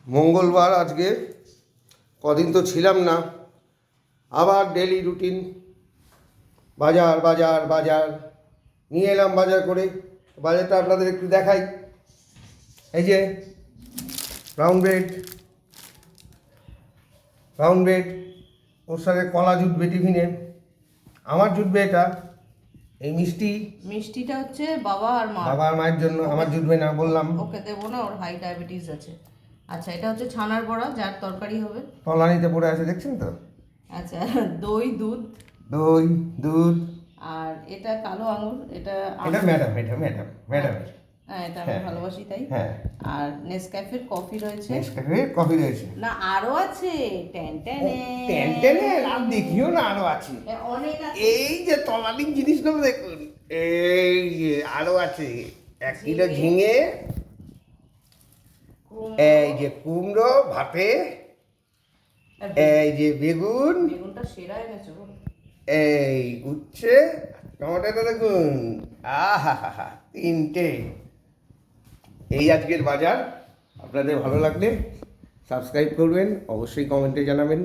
মঙ্গলবার আজকে, কদিন তো ছিলাম না, আবার ডেলি রুটিন বাজার বাজার বাজার। নিয়ে এলাম বাজার করে, বাজারটা আপনাদের একটু দেখাই। এই যে ব্রাউন ব্রেড, ওর সাথে কলা জুটবে টিফিনে, আমার জুটবে এটা। এই মিষ্টিটা হচ্ছে বাবা আর মায়ের জন্য, আমার জুটবে না বললাম। ওকে দেবো না, ওর হাই ডায়াবেটিস আছে। আচ্ছা, এটা হচ্ছে ছানার বড়া, যার তরকারি হবে। তলানিতে পড়ে আছে, দেখছেন তো। আচ্ছা, দই দুধ। আর এটা কালো আঙুর, এটা ম্যাডাম হ্যাঁ, এটা আমি ভালোবাসি তাই। হ্যাঁ। আর নেসক্যাফের কফি রয়েছে। না আরো আছে, আর দেখিও না, আরো আছে অনেক আছে। এই যে তলানির জিনিসগুলো দেখুন, এই যে আরো আছে 1 কিলো ঝিঙে, এই যে কুমড়ো ভাপে, এই যে বেগুনটা সেরা এনেছো। এই উচ্ছে, টমেটোটা দেখুন, আহা হা হা, 3টে। এই আজকের বাজার। আপনাদের ভালো লাগলে সাবস্ক্রাইব করবেন, অবশ্যই কমেন্টে জানাবেন।